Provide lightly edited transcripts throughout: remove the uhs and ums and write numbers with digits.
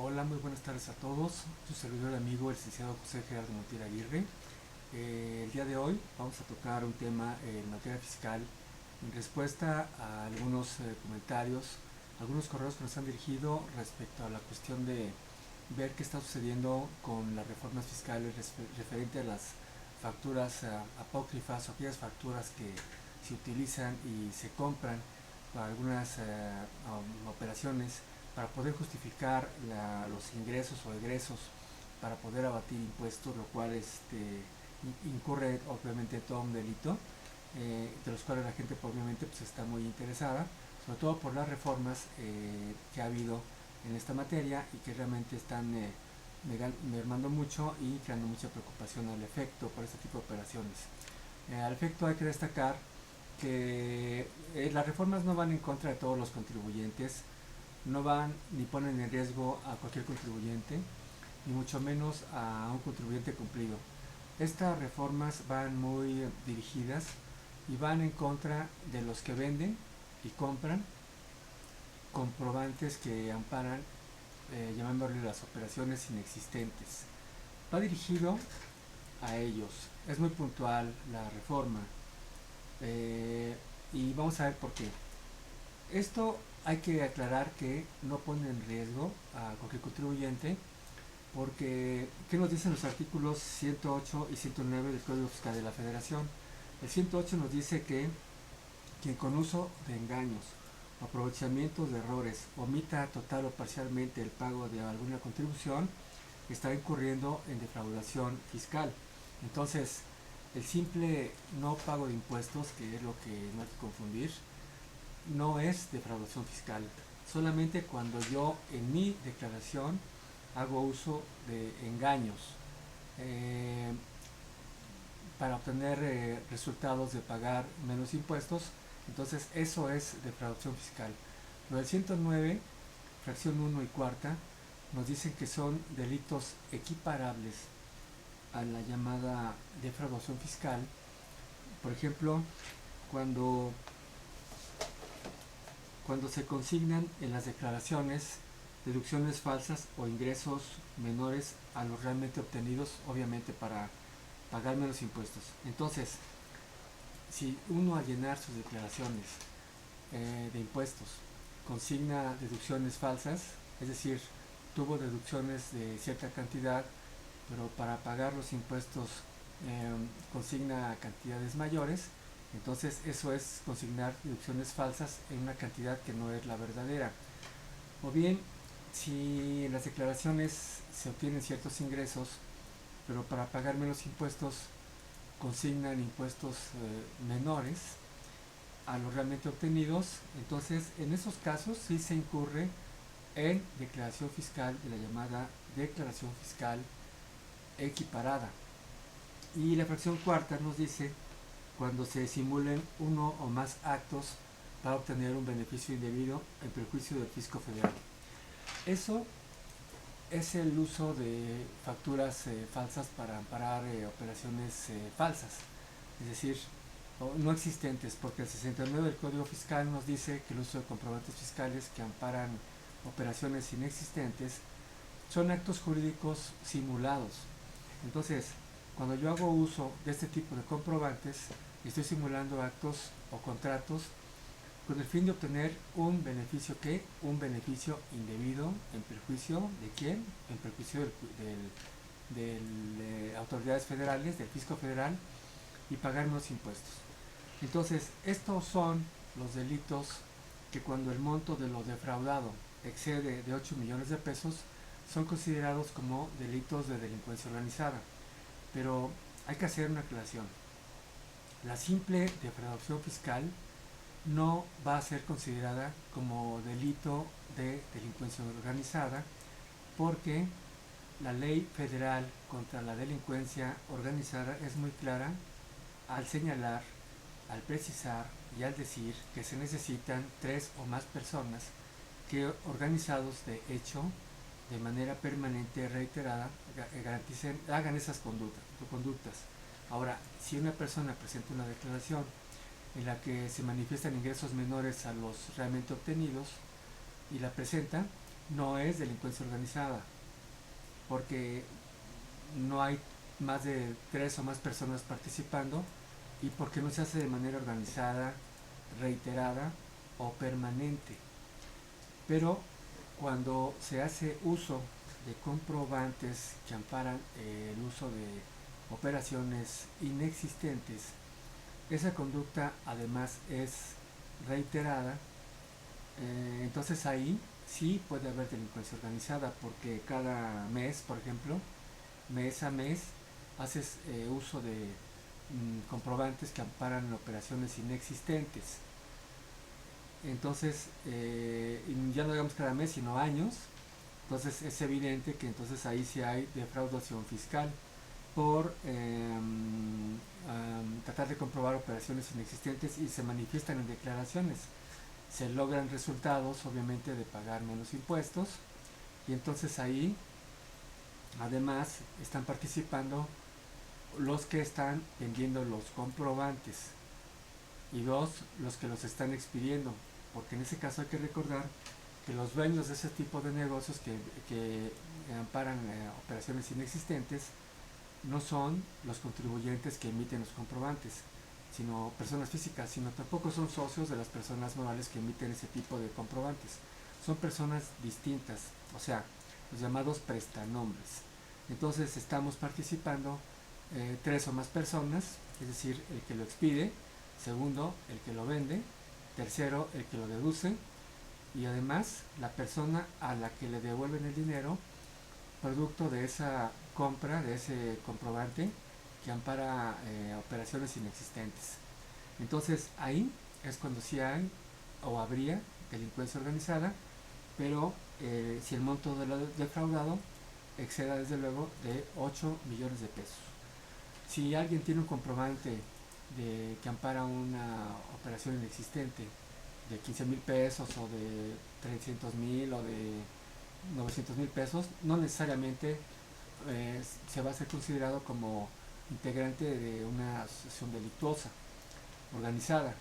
Hola, muy buenas tardes a todos. Su servidor y amigo, el licenciado José Gerardo Montiel Aguirre. El día de hoy vamos a tocar un tema en materia fiscal en respuesta a algunos comentarios, algunos correos que nos han dirigido respecto a la cuestión de ver qué está sucediendo con las reformas fiscales referente a las facturas apócrifas o aquellas facturas que se utilizan y se compran para algunas operaciones para poder justificar los ingresos o egresos para poder abatir impuestos, lo cual incurre obviamente todo un delito, de los cuales la gente obviamente pues, está muy interesada, sobre todo por las reformas que ha habido en esta materia y que realmente están mermando mucho y creando mucha preocupación al efecto por este tipo de operaciones. Al efecto hay que destacar que las reformas no van en contra de todos los contribuyentes, no van ni ponen en riesgo a cualquier contribuyente, ni mucho menos a un contribuyente cumplido. Estas reformas van muy dirigidas y van en contra de los que venden y compran comprobantes que amparan, llamándole las operaciones inexistentes. Va dirigido a ellos. Es muy puntual la reforma, eh, y vamos a ver por qué. Esto hay que aclarar que no pone en riesgo a cualquier contribuyente porque, ¿qué nos dicen los artículos 108 y 109 del Código Fiscal de la Federación? El 108 nos dice que quien con uso de engaños, aprovechamientos de errores, omita total o parcialmente el pago de alguna contribución, está incurriendo en defraudación fiscal. Entonces, el simple no pago de impuestos, que es lo que no hay que confundir, no es defraudación fiscal. Solamente cuando yo en mi declaración hago uso de engaños eh, para obtener resultados de pagar menos impuestos, entonces eso es defraudación fiscal. Lo del 109, fracción 1 y cuarta, nos dicen que son delitos equiparables a la llamada defraudación fiscal. Por ejemplo, cuando cuando se consignan en las declaraciones deducciones falsas o ingresos menores a los realmente obtenidos, obviamente para pagar menos impuestos. Entonces, si uno al llenar sus declaraciones de impuestos consigna deducciones falsas, es decir, tuvo deducciones de cierta cantidad, pero para pagar los impuestos consigna cantidades mayores, entonces eso es consignar deducciones falsas en una cantidad que no es la verdadera. O bien, si en las declaraciones se obtienen ciertos ingresos, pero para pagar menos impuestos consignan impuestos menores a los realmente obtenidos, entonces en esos casos sí se incurre en declaración fiscal de la llamada declaración fiscal equiparada. Y la fracción cuarta nos dice cuando se simulen uno o más actos para obtener un beneficio indebido en perjuicio del fisco federal. Eso es el uso de facturas falsas para amparar operaciones falsas, es decir, no existentes, porque el 69 del Código Fiscal nos dice que el uso de comprobantes fiscales que amparan operaciones inexistentes son actos jurídicos simulados. Entonces, cuando yo hago uso de este tipo de comprobantes, estoy simulando actos o contratos con el fin de obtener un beneficio que, un beneficio indebido en perjuicio de quién, en perjuicio de autoridades federales, del fisco federal y pagar menos impuestos. Entonces, estos son los delitos que cuando el monto de lo defraudado excede de 8 millones de pesos son considerados como delitos de delincuencia organizada. Pero hay que hacer una aclaración. La simple defraudación fiscal no va a ser considerada como delito de delincuencia organizada porque la ley federal contra la delincuencia organizada es muy clara al señalar, al precisar y al decir que se necesitan tres o más personas que organizados de hecho de manera permanente reiterada garanticen, hagan esas conductas. Ahora, si una persona presenta una declaración en la que se manifiestan ingresos menores a los realmente obtenidos y la presenta, no es delincuencia organizada, porque no hay más de tres o más personas participando y porque no se hace de manera organizada, reiterada o permanente. Pero cuando se hace uso de comprobantes que amparan el uso de operaciones inexistentes, esa conducta además es reiterada, entonces ahí sí puede haber delincuencia organizada, porque cada mes, por ejemplo, mes a mes, haces uso de comprobantes que amparan operaciones inexistentes. Entonces, ya no digamos cada mes, sino años. Entonces es evidente que entonces ahí sí hay defraudación fiscal por tratar de comprobar operaciones inexistentes y se manifiestan en declaraciones. Se logran resultados, obviamente, de pagar menos impuestos y entonces ahí además están participando los que están vendiendo los comprobantes y dos, los que los están expidiendo, porque en ese caso hay que recordar que los dueños de ese tipo de negocios que amparan operaciones inexistentes no son los contribuyentes que emiten los comprobantes, sino personas físicas, sino tampoco son socios de las personas morales que emiten ese tipo de comprobantes. Son personas distintas, o sea, los llamados prestanombres. Entonces estamos participando tres o más personas, es decir, el que lo expide, segundo, el que lo vende, tercero, el que lo deduce, y además la persona a la que le devuelven el dinero producto de esa compra, de ese comprobante que ampara operaciones inexistentes. Entonces ahí es cuando sí hay o habría delincuencia organizada, pero si el monto de lo defraudado exceda desde luego de 8 millones de pesos. Si alguien tiene un comprobante de que ampara una operación inexistente de 15,000 pesos o de 300,000 o de 900,000 pesos, no necesariamente se va a ser considerado como integrante de una asociación delictuosa organizada.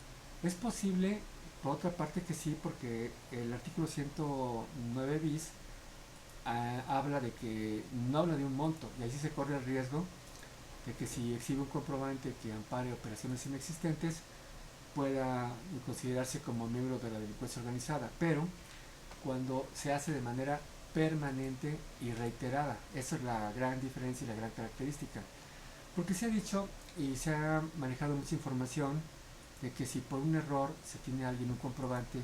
Es posible, por otra parte, que sí, porque el artículo 109 bis habla de que no habla de un monto, y ahí sí se corre el riesgo de que si exhibe un comprobante que ampare operaciones inexistentes pueda considerarse como miembro de la delincuencia organizada, pero cuando se hace de manera permanente y reiterada. Esa es la gran diferencia y la gran característica. Porque se ha dicho y se ha manejado mucha información de que si por un error se tiene alguien un comprobante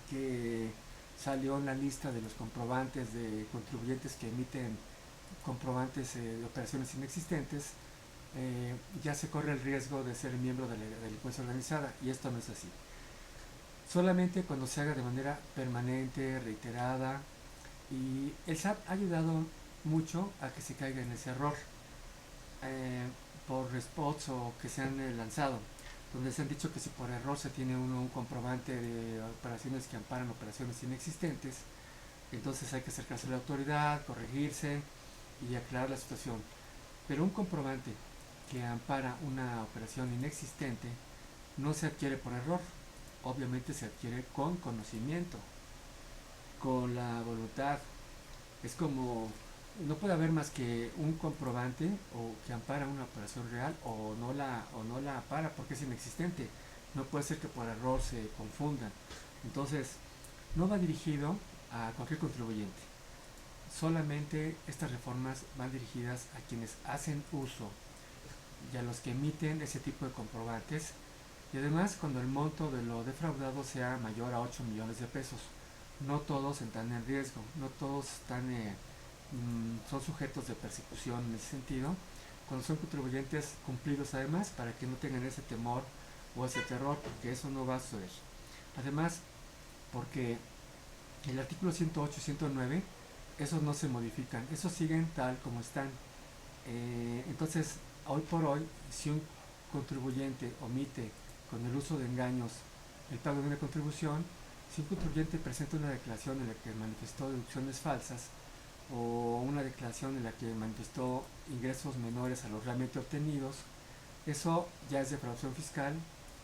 que salió en la lista de los comprobantes de contribuyentes que emiten comprobantes de operaciones inexistentes, ya se corre el riesgo de ser miembro de la delincuencia organizada, y esto no es así. Solamente cuando se haga de manera permanente, reiterada, y el SAT ha ayudado mucho a que se caiga en ese error eh, por spots o que se han lanzado, donde se han dicho que si por error se tiene uno un comprobante de operaciones que amparan operaciones inexistentes, entonces hay que acercarse a la autoridad, corregirse y aclarar la situación. Pero un comprobante que ampara una operación inexistente no se adquiere por error, obviamente se adquiere con conocimiento, con la voluntad. Es como, no puede haber más que un comprobante o que ampara una operación real o no la ampara porque es inexistente. No puede ser que por error se confundan. Entonces, no va dirigido a cualquier contribuyente. Solamente estas reformas van dirigidas a quienes hacen uso y a los que emiten ese tipo de comprobantes, y además cuando el monto de lo defraudado sea mayor a 8 millones de pesos. No todos están en riesgo, no todos son sujetos de persecución en ese sentido, cuando son contribuyentes cumplidos además, para que no tengan ese temor o ese terror, porque eso no va a suceder. Además, porque el artículo 108 y 109, esos no se modifican, esos siguen tal como están. Entonces, hoy por hoy, si un contribuyente omite con el uso de engaños el pago de una contribución, si un contribuyente presenta una declaración en la que manifestó deducciones falsas o una declaración en la que manifestó ingresos menores a los realmente obtenidos, eso ya es defraudación fiscal,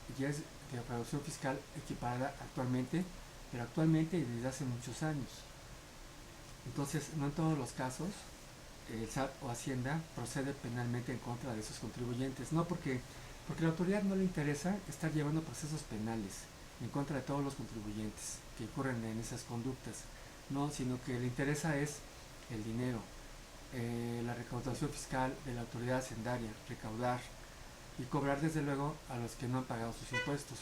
y ya es defraudación fiscal equiparada actualmente, pero actualmente y desde hace muchos años. Entonces, no en todos los casos el SAT o Hacienda procede penalmente en contra de esos contribuyentes. No porque a la autoridad no le interesa estar llevando procesos penales en contra de todos los contribuyentes que incurren en esas conductas. No, sino que le interesa es el dinero, la recaudación fiscal de la autoridad hacendaria, recaudar y cobrar desde luego a los que no han pagado sus impuestos.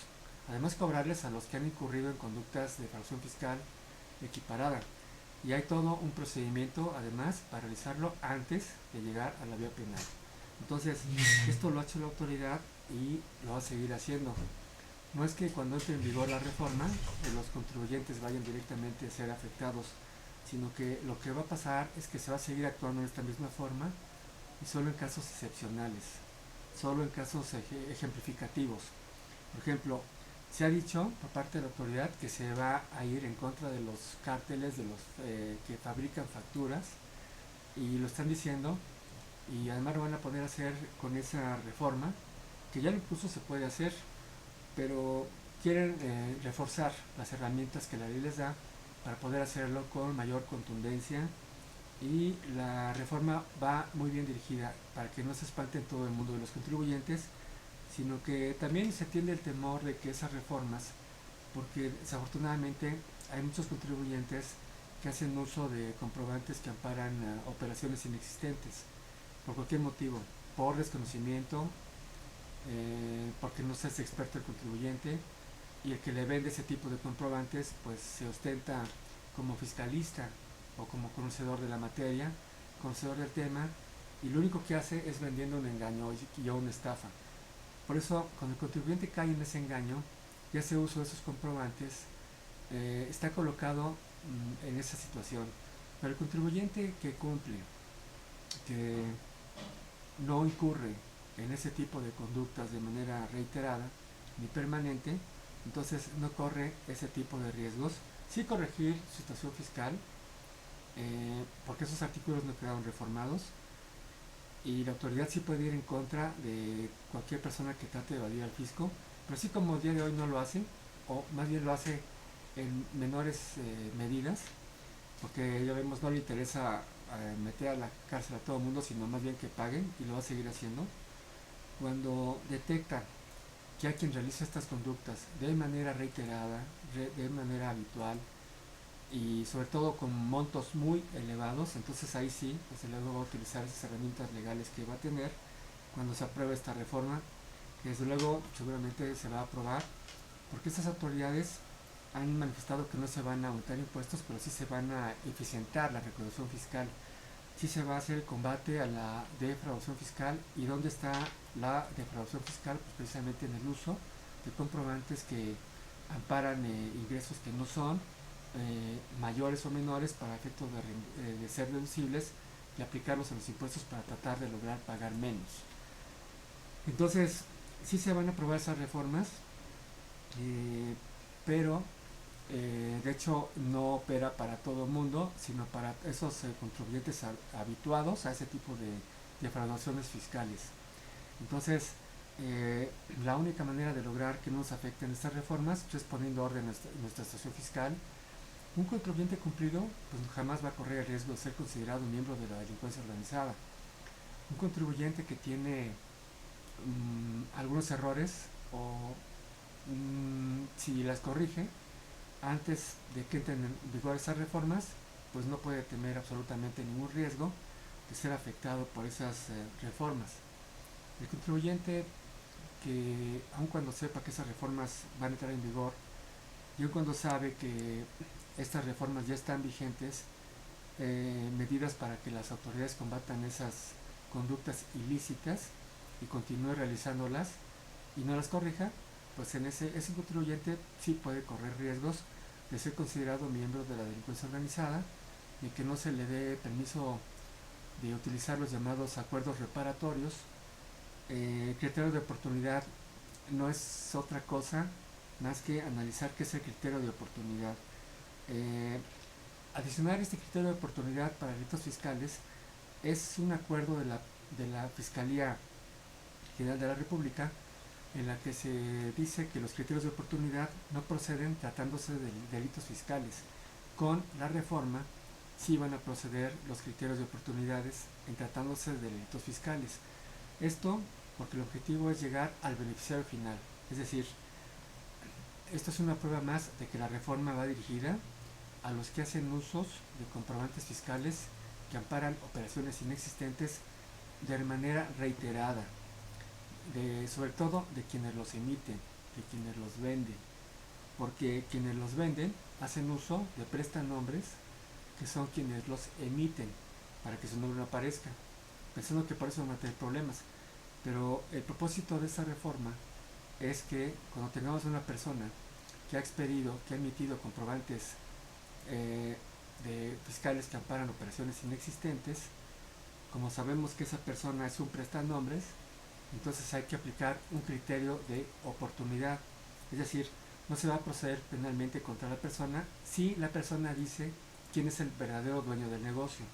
Además cobrarles a los que han incurrido en conductas de evasión fiscal equiparada. Y hay todo un procedimiento además para realizarlo antes de llegar a la vía penal. Entonces, esto lo ha hecho la autoridad y lo va a seguir haciendo. No es que cuando entre en vigor la reforma los contribuyentes vayan directamente a ser afectados, sino que lo que va a pasar es que se va a seguir actuando de esta misma forma y solo en casos excepcionales, solo en casos ejemplificativos. Por ejemplo, se ha dicho por parte de la autoridad que se va a ir en contra de los cárteles de los que fabrican facturas y lo están diciendo y además lo van a poder hacer con esa reforma que ya incluso se puede hacer, pero quieren reforzar las herramientas que la ley les da para poder hacerlo con mayor contundencia y la reforma va muy bien dirigida para que no se espanten todo el mundo de los contribuyentes, sino que también se atiende el temor de que esas reformas, porque desafortunadamente hay muchos contribuyentes que hacen uso de comprobantes que amparan operaciones inexistentes, por cualquier motivo, por desconocimiento, porque no se es experto el contribuyente, y el que le vende ese tipo de comprobantes pues se ostenta como fiscalista o como conocedor de la materia, conocedor del tema, y lo único que hace es vendiendo un engaño y una estafa. Por eso, cuando el contribuyente cae en ese engaño y hace uso de esos comprobantes, está colocado en esa situación. Pero el contribuyente que cumple, que no incurre en ese tipo de conductas de manera reiterada ni permanente, entonces no corre ese tipo de riesgos. Sí corregir su situación fiscal, porque esos artículos no quedaron reformados, y la autoridad sí puede ir en contra de cualquier persona que trate de evadir al fisco, pero así como el día de hoy no lo hace, o más bien lo hace en menores medidas, porque ya vemos no le interesa meter a la cárcel a todo el mundo, sino más bien que paguen, y lo va a seguir haciendo. Cuando detecta que hay quien realiza estas conductas de manera reiterada, de manera habitual, y sobre todo con montos muy elevados, entonces ahí sí, desde luego va a utilizar esas herramientas legales que va a tener cuando se apruebe esta reforma, que desde luego seguramente se va a aprobar, porque estas autoridades han manifestado que no se van a aumentar impuestos, pero sí se van a eficientar la recaudación fiscal, sí se va a hacer el combate a la defraudación fiscal. ¿Y dónde está la defraudación fiscal? Pues precisamente en el uso de comprobantes que amparan ingresos que no son mayores o menores para efectos de ser deducibles y aplicarlos a los impuestos para tratar de lograr pagar menos. Entonces, sí se van a aprobar esas reformas, pero de hecho no opera para todo el mundo, sino para esos contribuyentes habituados a ese tipo de defraudaciones fiscales. Entonces, la única manera de lograr que no nos afecten estas reformas es poniendo orden en nuestra situación fiscal. Un contribuyente cumplido pues jamás va a correr el riesgo de ser considerado un miembro de la delincuencia organizada. Un contribuyente que tiene algunos errores o si las corrige antes de que entren en vigor esas reformas, pues no puede tener absolutamente ningún riesgo de ser afectado por esas reformas. El contribuyente que, aun cuando sepa que esas reformas van a entrar en vigor y aun cuando sabe que estas reformas ya están vigentes, medidas para que las autoridades combatan esas conductas ilícitas y continúe realizándolas y no las corrija, pues en ese contribuyente sí puede correr riesgos de ser considerado miembro de la delincuencia organizada y que no se le dé permiso de utilizar los llamados acuerdos reparatorios. Criterio de oportunidad no es otra cosa más que analizar qué es el criterio de oportunidad. Adicionar este criterio de oportunidad para delitos fiscales es un acuerdo de la Fiscalía General de la República en la que se dice que los criterios de oportunidad no proceden tratándose de delitos fiscales. Con la reforma sí van a proceder los criterios de oportunidades en tratándose de delitos fiscales. Esto porque el objetivo es llegar al beneficiario final, es decir, esto es una prueba más de que la reforma va dirigida a los que hacen usos de comprobantes fiscales que amparan operaciones inexistentes de manera reiterada, sobre todo de quienes los emiten, de quienes los venden, porque quienes los venden hacen uso de prestanombres que son quienes los emiten para que su nombre no aparezca, pensando que por eso van a tener problemas. Pero el propósito de esa reforma es que cuando tengamos una persona que ha expedido, que ha emitido comprobantes de fiscales que amparan operaciones inexistentes, como sabemos que esa persona es un prestanombres, entonces hay que aplicar un criterio de oportunidad. Es decir, no se va a proceder penalmente contra la persona si la persona dice quién es el verdadero dueño del negocio,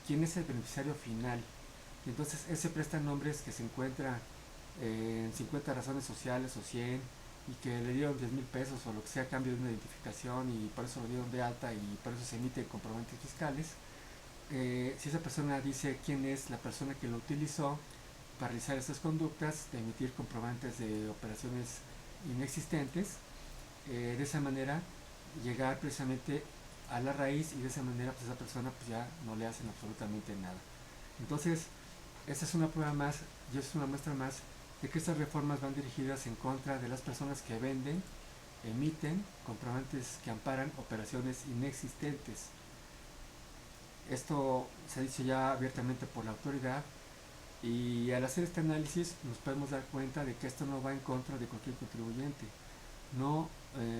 quién es el beneficiario final. Entonces ese prestanombres que se encuentra en 50 razones sociales o 100 y que le dieron 10,000 pesos o lo que sea a cambio de una identificación y por eso lo dieron de alta y por eso se emiten comprobantes fiscales, si esa persona dice quién es la persona que lo utilizó para realizar estas conductas, de emitir comprobantes de operaciones inexistentes, de esa manera llegar precisamente a la raíz y de esa manera pues esa persona pues ya no le hacen absolutamente nada. Entonces, esta es una prueba más y es una muestra más de que estas reformas van dirigidas en contra de las personas que venden, emiten comprobantes que amparan operaciones inexistentes. Esto se ha dicho ya abiertamente por la autoridad y al hacer este análisis nos podemos dar cuenta de que esto no va en contra de cualquier contribuyente, no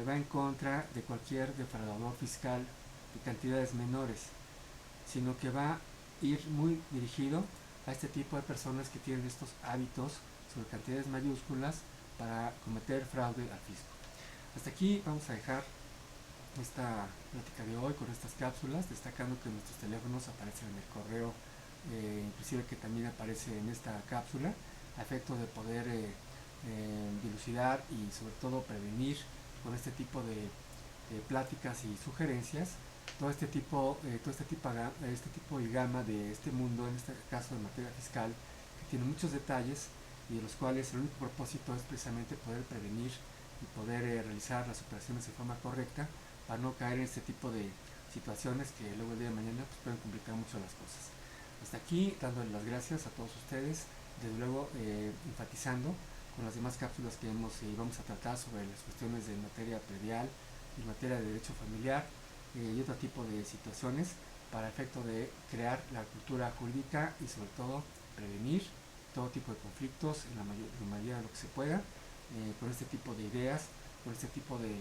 va en contra de cualquier defraudador fiscal de cantidades menores, sino que va a ir muy dirigido a este tipo de personas que tienen estos hábitos sobre cantidades mayúsculas para cometer fraude al fisco. Hasta aquí vamos a dejar esta plática de hoy con estas cápsulas, destacando que nuestros teléfonos aparecen en el correo, inclusive que también aparece en esta cápsula, a efecto de poder dilucidar y sobre todo prevenir con este tipo de pláticas y sugerencias este tipo y gama de este mundo, en este caso de materia fiscal, que tiene muchos detalles y de los cuales el único propósito es precisamente poder prevenir y poder realizar las operaciones de forma correcta para no caer en este tipo de situaciones que luego el día de mañana pues, pueden complicar mucho las cosas. Hasta aquí, dándole las gracias a todos ustedes, desde luego enfatizando con las demás cápsulas que vamos a tratar sobre las cuestiones de materia predial y materia de derecho familiar y otro tipo de situaciones para efecto de crear la cultura jurídica y sobre todo prevenir todo tipo de conflictos en la mayoría de lo que se pueda con este tipo de ideas, con este tipo de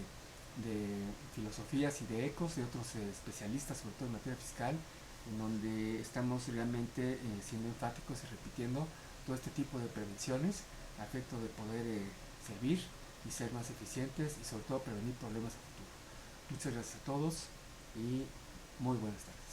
filosofías y de ecos de otros especialistas, sobre todo en materia fiscal, en donde estamos realmente siendo enfáticos y repitiendo todo este tipo de prevenciones a efecto de poder servir y ser más eficientes y sobre todo prevenir problemas a futuro. Muchas gracias a todos y muy buenas tardes.